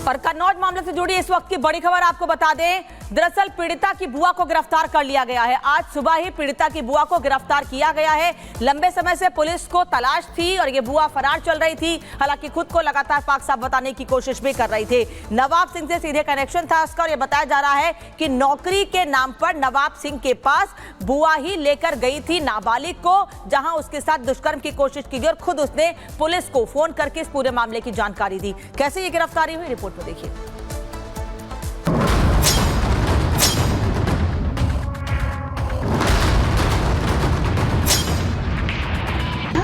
और कन्नौज मामले से जुड़ी इस वक्त की बड़ी खबर आपको बता दें। दरअसल पीड़िता की बुआ को गिरफ्तार कर लिया गया है। आज सुबह ही पीड़िता की बुआ को गिरफ्तार किया गया है। लंबे समय से पुलिस को तलाश थी और ये बुआ फरार चल रही थी। हालांकि खुद को लगातार पाक साफ बताने की कोशिश भी कर रही थी। नवाब सिंह से सीधे कनेक्शन था उसका और ये बताया जा रहा है कि नौकरी के नाम पर नवाब सिंह के पास बुआ ही लेकर गई थी नाबालिग को, जहां उसके साथ दुष्कर्म की कोशिश की गई और खुद उसने पुलिस को फोन करके इस पूरे मामले की जानकारी दी। कैसे ये गिरफ्तारी हुई, रिपोर्ट में देखिए।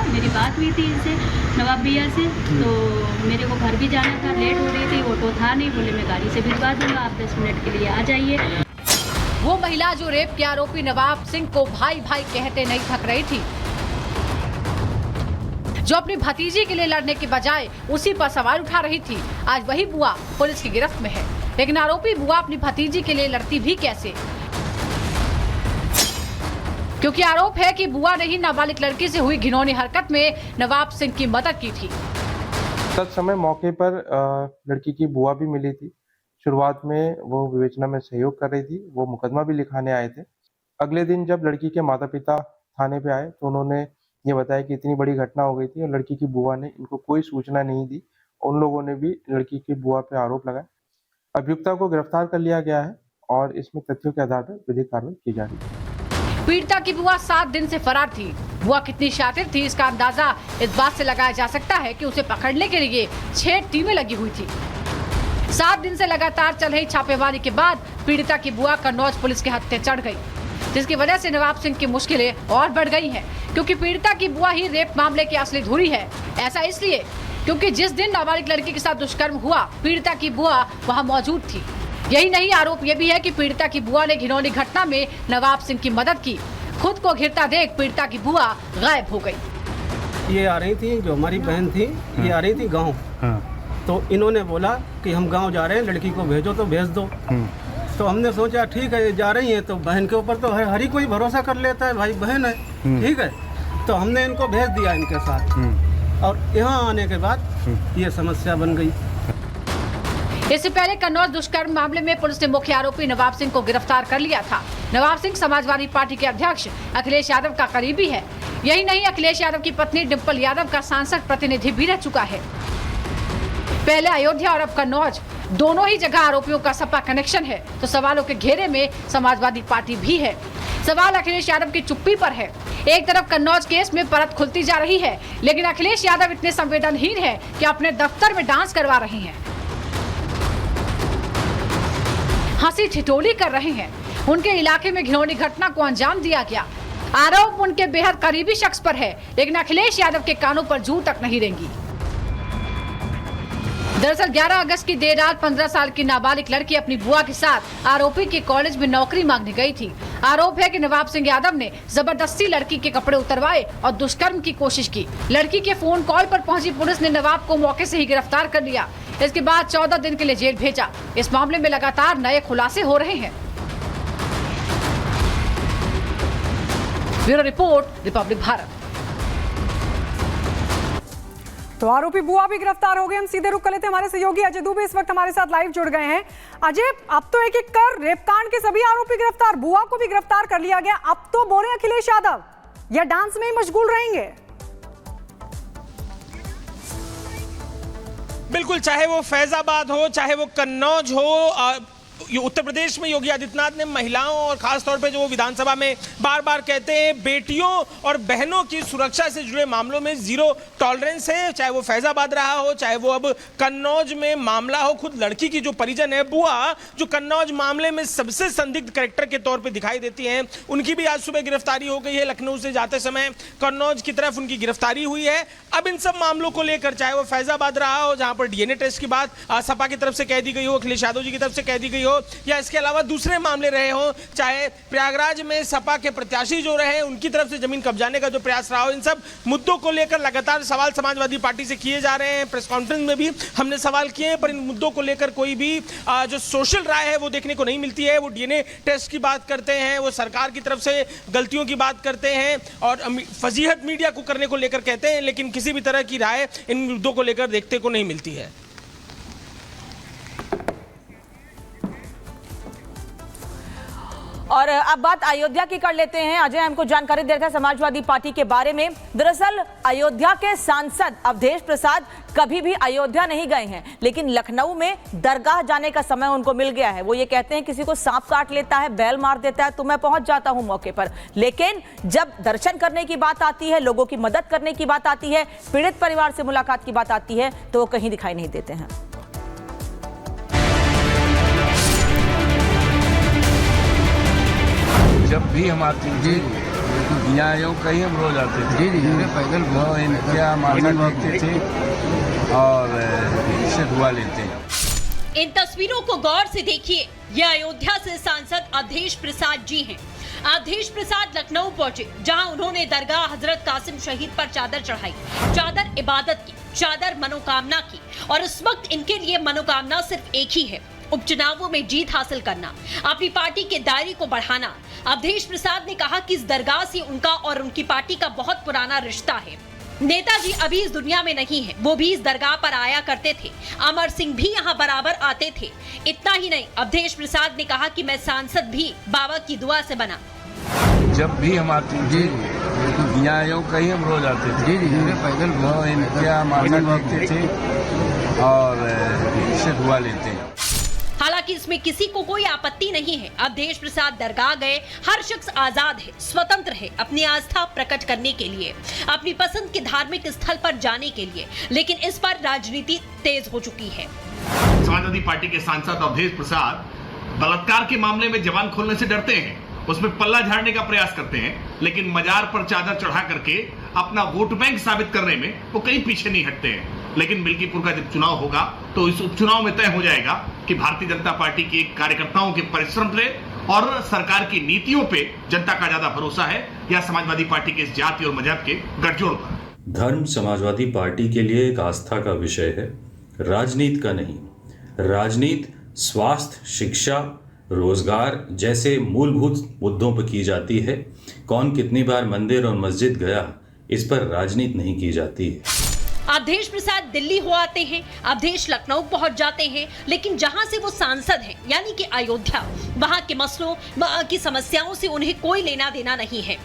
मेरी बात हुई थी इनसे, नवाब भैया से, तो मेरे को घर भी जाना था, लेट हो रही थी, ऑटो था नहीं, बोले मैं गाड़ी से भिजवा दूंगा, आप 10 मिनट के लिए आ जाइए। वो महिला जो रेप के आरोपी नवाब सिंह को भाई भाई कहते नहीं थक रही थी, जो अपनी भतीजी के लिए लड़ने के बजाय उसी पर सवाल उठा रही थी, आज वही बुआ पुलिस की गिरफ्त में है। लेकिन आरोपी बुआ अपनी भतीजी के लिए लड़ती भी कैसे, क्योंकि आरोप है कि बुआ ने ही नाबालिग लड़की से हुई घिनौनी हरकत में नवाब सिंह की मदद की थी। तत्समय मौके पर लड़की की बुआ भी मिली थी। शुरुआत में वो विवेचना में सहयोग कर रही थी, वो मुकदमा भी लिखाने आए थे। अगले दिन जब लड़की के माता पिता थाने पे आए तो उन्होंने ये बताया कि इतनी बड़ी घटना हो गई थी और लड़की की बुआ ने इनको कोई सूचना नहीं दी। उन लोगों ने भी लड़की की बुआ पे आरोप लगाए। अभियुक्ता को गिरफ्तार कर लिया गया है और इसमें तथ्यों के आधार पर विधिक कार्रवाई की जा रही है। पीड़िता की बुआ 7 दिन से फरार थी। बुआ कितनी शातिर थी इसका अंदाजा इस बात से लगाया जा सकता है कि उसे पकड़ने के लिए 6 टीमें लगी हुई थी। 7 दिन से लगातार चल रही छापेमारी के बाद पीड़िता की बुआ कन्नौज पुलिस के हत्थे चढ़ गई, जिसकी वजह से नवाब सिंह की मुश्किलें और बढ़ गई हैं, क्योंकि पीड़िता की बुआ ही रेप मामले की असली धुरी है। ऐसा इसलिए क्योंकि जिस दिन नाबालिग लड़की के साथ दुष्कर्म हुआ, पीड़िता की बुआ वहां मौजूद थी। यही नहीं, आरोप ये भी है कि पीड़िता की बुआ ने घिनौनी घटना में नवाब सिंह की मदद की। खुद को घिरता देख पीड़िता की बुआ गायब हो गई। ये आ रही थी, जो हमारी बहन थी, ये आ रही थी गाँव। तो इन्होंने बोला कि हम गाँव जा रहे हैं, लड़की को भेजो तो भेज दो। तो हमने सोचा ठीक है, जा रही है तो बहन के ऊपर तो हर ही कोई भरोसा कर लेता है, भाई बहन है, ठीक है। तो हमने इनको भेज दिया इनके साथ, और यहाँ आने के बाद ये समस्या बन गई। इससे पहले कन्नौज दुष्कर्म मामले में पुलिस ने मुख्य आरोपी नवाब सिंह को गिरफ्तार कर लिया था। नवाब सिंह समाजवादी पार्टी के अध्यक्ष अखिलेश यादव का करीबी है। यही नहीं, अखिलेश यादव की पत्नी डिम्पल यादव का सांसद प्रतिनिधि भी रह चुका है। पहले अयोध्या और अब कन्नौज, दोनों ही जगह आरोपियों का सपा कनेक्शन है, तो सवालों के घेरे में समाजवादी पार्टी भी है। सवाल अखिलेश यादव की चुप्पी पर है। एक तरफ कन्नौज केस में परत खुलती जा रही है, लेकिन अखिलेश यादव इतने संवेदनहीन है कि अपने दफ्तर में डांस करवा रहे हैं, हंसी ठिठोली कर रहे हैं। उनके इलाके में घिनौनी घटना को अंजाम दिया गया। आरोप उनके बेहद करीबी शख्स पर है, लेकिन अखिलेश यादव के कानों पर जू तक नहीं रेंगी। दरअसल 11 अगस्त की देर रात 15 साल की नाबालिग लड़की अपनी बुआ के साथ आरोपी के कॉलेज में नौकरी मांगने गई थी। आरोप है कि नवाब सिंह यादव ने जबरदस्ती लड़की के कपड़े उतरवाए और दुष्कर्म की कोशिश की। लड़की के फोन कॉल पर पहुंची पुलिस ने नवाब को मौके से ही गिरफ्तार कर लिया। इसके बाद 14 दिन के लिए जेल भेजा। इस मामले में लगातार नए खुलासे हो रहे हैं। Bureau report, Republic Bharat. तो आरोपी बुआ भी गिरफ्तार हो गए। हम सीधे रुक कर लेते हैं, हमारे सहयोगी अजय दुबे इस वक्त हमारे साथ लाइव जुड़ गए हैं। अजय, अब तो एक एक कर रेपकांड के सभी आरोपी गिरफ्तार, बुआ को भी गिरफ्तार कर लिया गया। अब तो बोले अखिलेश यादव या डांस में ही मशगूल रहेंगे? बिल्कुल, चाहे वो फैजाबाद हो, चाहे वो कन्नौज हो, उत्तर प्रदेश में योगी आदित्यनाथ ने महिलाओं और खास तौर पे जो वो विधानसभा में बार बार कहते हैं, बेटियों और बहनों की सुरक्षा से जुड़े मामलों में जीरो टॉलरेंस है। चाहे वो फैजाबाद रहा हो, चाहे वो अब कन्नौज में मामला हो। खुद लड़की की जो परिजन है बुआ, जो कन्नौज मामले में सबसे संदिग्ध कैरेक्टर के तौर पे दिखाई देती हैं, उनकी भी आज सुबह गिरफ्तारी हो गई है। लखनऊ से जाते समय कन्नौज की तरफ उनकी गिरफ्तारी हुई है। अब इन सब मामलों को लेकर, चाहे वो फैजाबाद रहा हो जहां पर डीएनए टेस्ट की बात सपा की तरफ से कह दी गई हो, अखिलेश यादव जी की तरफ से कह दी गई हो, या इसके अलावा दूसरे मामले रहे हो, चाहे प्रयागराज में सपा के प्रत्याशी जो रहे उनकी तरफ से जमीन कब्जाने का जो प्रयास रहा हो, इन सब मुद्दों को लेकर लगातार सवाल समाजवादी पार्टी से किए जा रहे हैं। प्रेस कॉन्फ्रेंस में भी हमने सवाल किए हैं, पर इन मुद्दों को लेकर कोई भी जो सोशल राय है वो देखने को नहीं मिलती है। वो डीएनए टेस्ट की बात करते हैं, वो सरकार की तरफ से गलतियों की बात करते हैं और फजीहत मीडिया को करने को लेकर कहते हैं, लेकिन किसी भी तरह की राय इन मुद्दों को लेकर देखने को नहीं मिलती है। और अब बात अयोध्या की कर लेते हैं। अजय हमको जानकारी दे रहे थे समाजवादी पार्टी के बारे में। दरअसल अयोध्या के सांसद अवधेश प्रसाद कभी भी अयोध्या नहीं गए हैं, लेकिन लखनऊ में दरगाह जाने का समय उनको मिल गया है। वो ये कहते हैं किसी को सांप काट लेता है, बैल मार देता है तो मैं पहुंच जाता हूं मौके पर, लेकिन जब दर्शन करने की बात आती है, लोगों की मदद करने की बात आती है, पीड़ित परिवार से मुलाकात की बात आती है तो वो कहीं दिखाई नहीं देते हैं। जब भी हम आते जी यहाँ यूँ कहीं हम रोज आते थे जी पैदल क्या माता देखते थे और इससे दुआ लेते हैं। इन तस्वीरों को गौर से देखिए। ये अयोध्या से सांसद अवधेश प्रसाद जी हैं। अवधेश प्रसाद लखनऊ पहुंचे, जहां उन्होंने दरगाह हजरत कासिम शहीद पर चादर चढ़ाई। चादर इबादत की, चादर मनोकामना की, और इस वक्त इनके लिए मनोकामना सिर्फ एक ही है, उपचुनावों में जीत हासिल करना, अपनी पार्टी के दायरे को बढ़ाना। अवधेश प्रसाद ने कहा कि इस दरगाह से उनका और उनकी पार्टी का बहुत पुराना रिश्ता है। नेताजी अभी इस दुनिया में नहीं है, वो भी इस दरगाह पर आया करते थे। अमर सिंह भी यहाँ बराबर आते थे। इतना ही नहीं, अवधेश प्रसाद ने कहा कि मैं सांसद भी बाबा की दुआ से बना। जब भी हम आते जी यहाँ यूँ कहीं हम रोज आते थे जी पैदल क्या माता देखते थे और इससे दुआ लेते हैं। हालांकि इसमें किसी को कोई आपत्ति नहीं है। अवधेश प्रसाद दरगाह गए, हर शख्स आजाद है, स्वतंत्र है अपनी आस्था प्रकट करने के लिए, अपनी पसंद के धार्मिक स्थल पर जाने के लिए, लेकिन इस पर राजनीति तेज हो चुकी है। समाजवादी पार्टी के सांसद अवधेश प्रसाद बलात्कार के मामले में जबान खोलने से डरते हैं, उसमें पल्ला झाड़ने का प्रयास करते हैं, लेकिन मजार पर चादर चढ़ा करके अपना वोट बैंक साबित करने में वो कहीं पीछे नहीं हटते हैं। लेकिन मिल्कीपुर का जब चुनाव होगा तो इस उपचुनाव में तय हो जाएगा कि भारतीय जनता पार्टी के कार्यकर्ताओं के परिश्रम पे और सरकार की नीतियों पे जनता का ज्यादा भरोसा है या समाजवादी पार्टी के इस जाति और मजहब के गठजोड़ पर। धर्म समाजवादी पार्टी के लिए एक आस्था का विषय है, राजनीति का नहीं। राजनीति स्वास्थ्य, शिक्षा, रोजगार जैसे मूलभूत मुद्दों पर की जाती है। कौन कितनी बार मंदिर और मस्जिद गया, इस पर राजनीति नहीं की जाती है। अवधेश प्रसाद दिल्ली हो आते हैं, अवधेश लखनऊ पहुंच जाते हैं, लेकिन जहां से वो सांसद हैं, यानी कि अयोध्या, वहां के मसलों, वहां की समस्याओं से उन्हें कोई लेना देना नहीं है।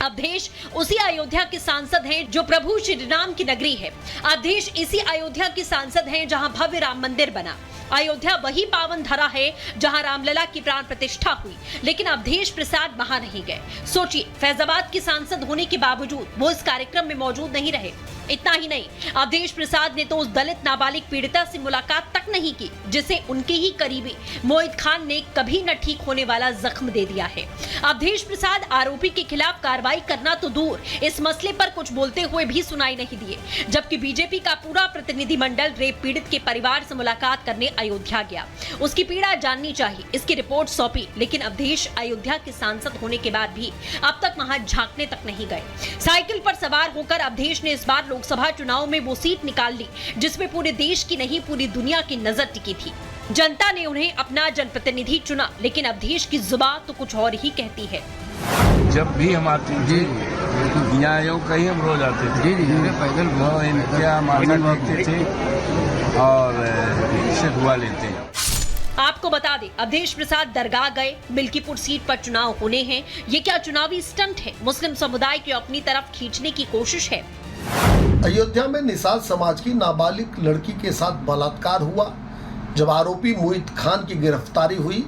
अवधेश उसी अयोध्या के सांसद हैं जो प्रभु श्री राम की नगरी है। अवधेश इसी अयोध्या के सांसद हैं जहां भव्य राम मंदिर बना। अयोध्या वही पावन धरा है जहां रामलला की प्राण प्रतिष्ठा हुई, लेकिन अवधेश प्रसाद वहां नहीं गए। सोचिए, फैजाबाद के सांसद होने के बावजूद वो इस कार्यक्रम में मौजूद नहीं रहे। इतना ही नहीं, अवधेश प्रसाद ने तो उस दलित नाबालिग पीड़िता से मुलाकात तक नहीं की जिसे उनके ही करीबी मोहित खान ने कभी न ठीक होने वाला जख्म दे दिया है। अवधेश प्रसाद आरोपी के खिलाफ कार्रवाई करना तो दूर, इस मसले पर कुछ बोलते हुए भी सुनाई नहीं दिए, जबकि बीजेपी का पूरा प्रतिनिधिमंडल रेप पीड़ित के परिवार से मुलाकात करने अयोध्या गया। उसकी पीड़ा जाननी चाहिए, इसकी रिपोर्ट सौंपी, लेकिन अवधेश अयोध्या के सांसद होने के बाद भी अब तक वहां झांकने तक नहीं गए। साइकिल पर सवार होकर अवधेश ने इस बार लोकसभा चुनाव में वो सीट निकाल ली जिसमें पूरे देश की नहीं पूरी दुनिया की नजर टिकी थी। जनता ने उन्हें अपना जनप्रतिनिधि चुना, लेकिन अवधेश की जुबान तो कुछ और ही कहती है। जब भी हम आते जी यहाँ यूँ कहीं हम रोज आते थे जी पैदल क्या माता देखते थे और इससे दुआ लेते हैं। आपको बता दें, अवधेश प्रसाद दरगाह गए, मिल्कीपुर सीट पर चुनाव होने हैं। ये क्या चुनावी स्टंट है? मुस्लिम समुदाय को अपनी तरफ खींचने की कोशिश है। अयोध्या में निषाद समाज की नाबालिग लड़की के साथ बलात्कार हुआ। जब आरोपी मोहित खान की गिरफ्तारी हुई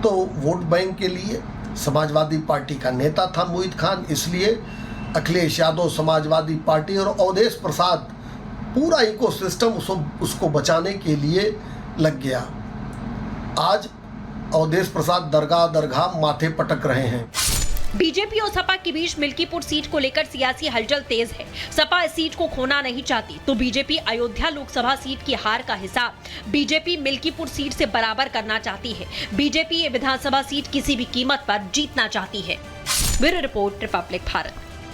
तो वोट बैंक के लिए, समाजवादी पार्टी का नेता था मोहित खान, इसलिए अखिलेश यादव समाजवादी पार्टी और अवधेश प्रसाद पूरा इकोसिस्टम उसको बचाने के लिए लग गया। आज अवधेश प्रसाद दरगाह माथे पटक रहे हैं। बीजेपी और सपा के बीच मिल्कीपुर सीट को लेकर सियासी हलचल तेज है। सपा इस सीट को खोना नहीं चाहती तो बीजेपी अयोध्या लोकसभा सीट की हार का हिसाब बीजेपी मिल्कीपुर सीट से बराबर करना चाहती है। बीजेपी ये विधानसभा सीट किसी भी कीमत पर जीतना चाहती है। Bureau report, Republic Bharat.